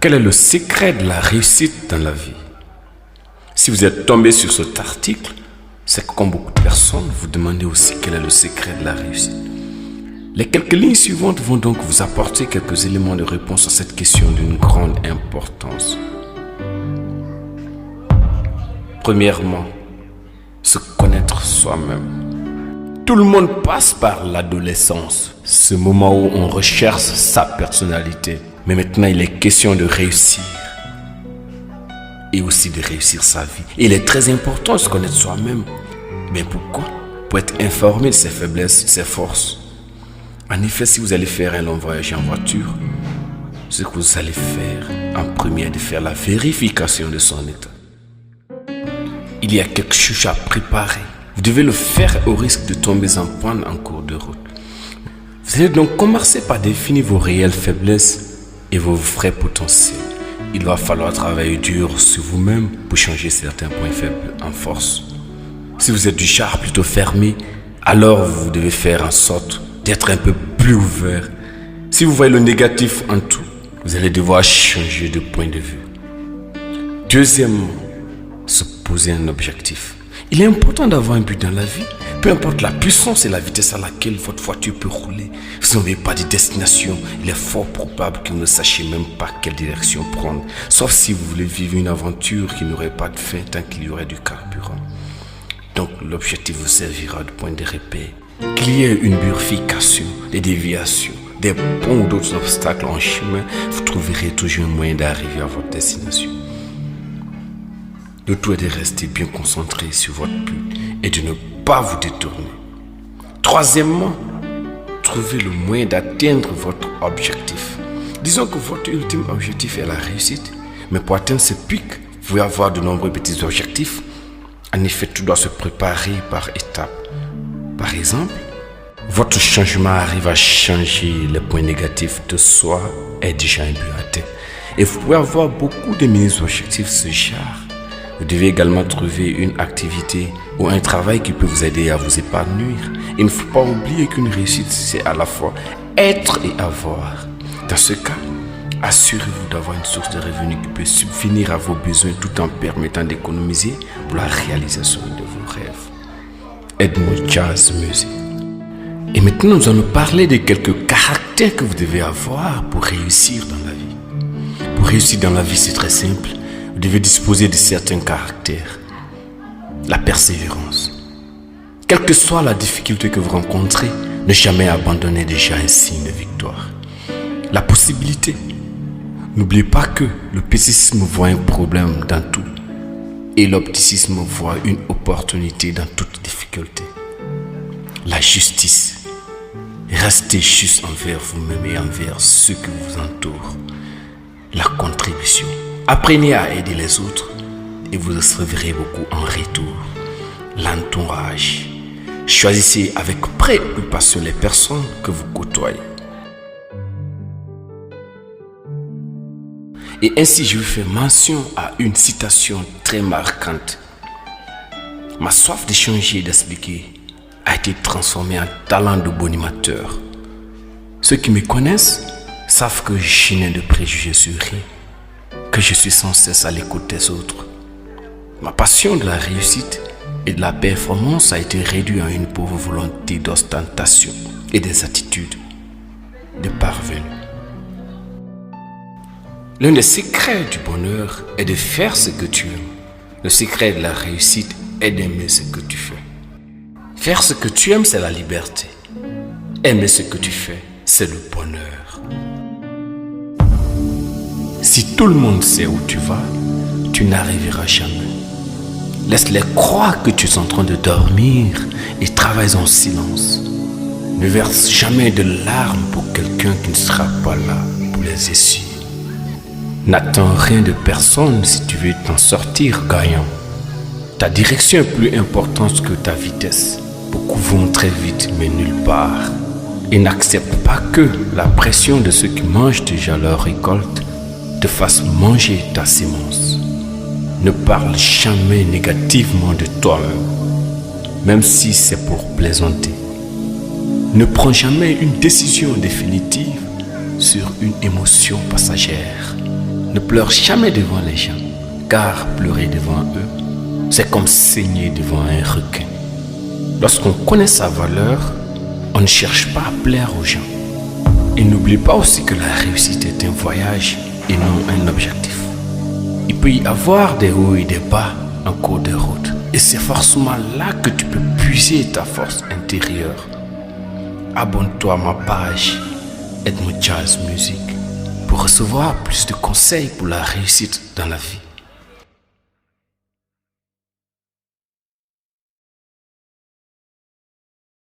Quel est le secret de la réussite dans la vie? Si vous êtes tombé sur cet article, c'est que comme beaucoup de personnes, vous demandez aussi quel est le secret de la réussite. Les quelques lignes suivantes vont donc vous apporter quelques éléments de réponse à cette question d'une grande importance. Premièrement, se connaître soi-même. Tout le monde passe par l'adolescence, ce moment où on recherche sa personnalité. Mais maintenant, il est question de réussir et aussi de réussir sa vie. Et il est très important de se connaître soi-même. Mais pourquoi? Pour être informé de ses faiblesses, de ses forces. En effet, si vous allez faire un long voyage en voiture, ce que vous allez faire en premier est de faire la vérification de son état. Il y a quelque chose à préparer. Vous devez le faire au risque de tomber en panne en cours de route. Vous allez donc commencer par définir vos réelles faiblesses et vos vrais potentiels. Il va falloir travailler dur sur vous-même pour changer certains points faibles en force. Si vous êtes du genre plutôt fermé, alors vous devez faire en sorte d'être un peu plus ouvert. Si vous voyez le négatif en tout, vous allez devoir changer de point de vue. Deuxièmement, se poser un objectif. Il est important d'avoir un but dans la vie. Peu importe la puissance et la vitesse à laquelle votre voiture peut rouler, si vous n'avez pas de destination, il est fort probable que vous ne sachiez même pas quelle direction prendre. Sauf si vous voulez vivre une aventure qui n'aurait pas de fin tant qu'il y aurait du carburant. Donc l'objectif vous servira de point de repère. Qu'il y ait une bifurcation, des déviations, des ponts ou d'autres obstacles en chemin, vous trouverez toujours un moyen d'arriver à votre destination. Le tout est de rester bien concentré sur votre but et de ne pas vous détourner. Troisièmement, trouvez le moyen d'atteindre votre objectif. Disons que votre ultime objectif est la réussite, mais pour atteindre ce pic, vous pouvez avoir de nombreux petits objectifs. En effet, tout doit se préparer par étapes. Par exemple, votre changement arrive à changer les points négatifs de soi est déjà un but atteint. Et vous pouvez avoir beaucoup de mini-objectifs de ce genre. Vous devez également trouver une activité ou un travail qui peut vous aider à vous épanouir. Il ne faut pas oublier qu'une réussite, c'est à la fois être et avoir. Dans ce cas, assurez-vous d'avoir une source de revenus qui peut subvenir à vos besoins tout en permettant d'économiser pour la réalisation de vos rêves. Edmund Jazz Music. Et maintenant, nous allons parler de quelques caractères que vous devez avoir pour réussir dans la vie. Pour réussir dans la vie, c'est très simple. Vous devez disposer de certains caractères. La persévérance. Quelle que soit la difficulté que vous rencontrez, ne jamais abandonner déjà un signe de victoire. La possibilité. N'oubliez pas que le pessimisme voit un problème dans tout et l'optimisme voit une opportunité dans toute difficulté. La justice. Restez juste envers vous-même et envers ceux qui vous entourent. La contribution. Apprenez à aider les autres et vous recevrez beaucoup en retour. L'entourage. Choisissez avec préoccupation les personnes que vous côtoyez. Et ainsi, je vous fais mention à une citation très marquante. Ma soif d'échanger et d'expliquer a été transformée en talent de bonimateur. Ceux qui me connaissent savent que je n'ai de préjugés sur rien, que je suis sans cesse à l'écoute des autres. Ma passion de la réussite et de la performance a été réduite à une pauvre volonté d'ostentation et des attitudes de parvenu. L'un des secrets du bonheur est de faire ce que tu aimes. Le secret de la réussite est d'aimer ce que tu fais. Faire ce que tu aimes, c'est la liberté. Aimer ce que tu fais, c'est le bonheur. Si tout le monde sait où tu vas, tu n'arriveras jamais. Laisse-les croire que tu es en train de dormir et travaille en silence. Ne verse jamais de larmes pour quelqu'un qui ne sera pas là pour les essuyer. N'attends rien de personne si tu veux t'en sortir gagnant. Ta direction est plus importante que ta vitesse. Beaucoup vont très vite mais nulle part. Et n'accepte pas que la pression de ceux qui mangent déjà leur récolte te fasse manger ta sémence. Ne parle jamais négativement de toi-même, même si c'est pour plaisanter. Ne prends jamais une décision définitive sur une émotion passagère. Ne pleure jamais devant les gens, car pleurer devant eux, c'est comme saigner devant un requin. Lorsqu'on connaît sa valeur, on ne cherche pas à plaire aux gens. Et n'oublie pas aussi que la réussite est un voyage et non un objectif. Il peut y avoir des hauts et des bas en cours de route. Et c'est forcément là que tu peux puiser ta force intérieure. Abonne-toi à ma page Edmo Jazz Music pour recevoir plus de conseils pour la réussite dans la vie.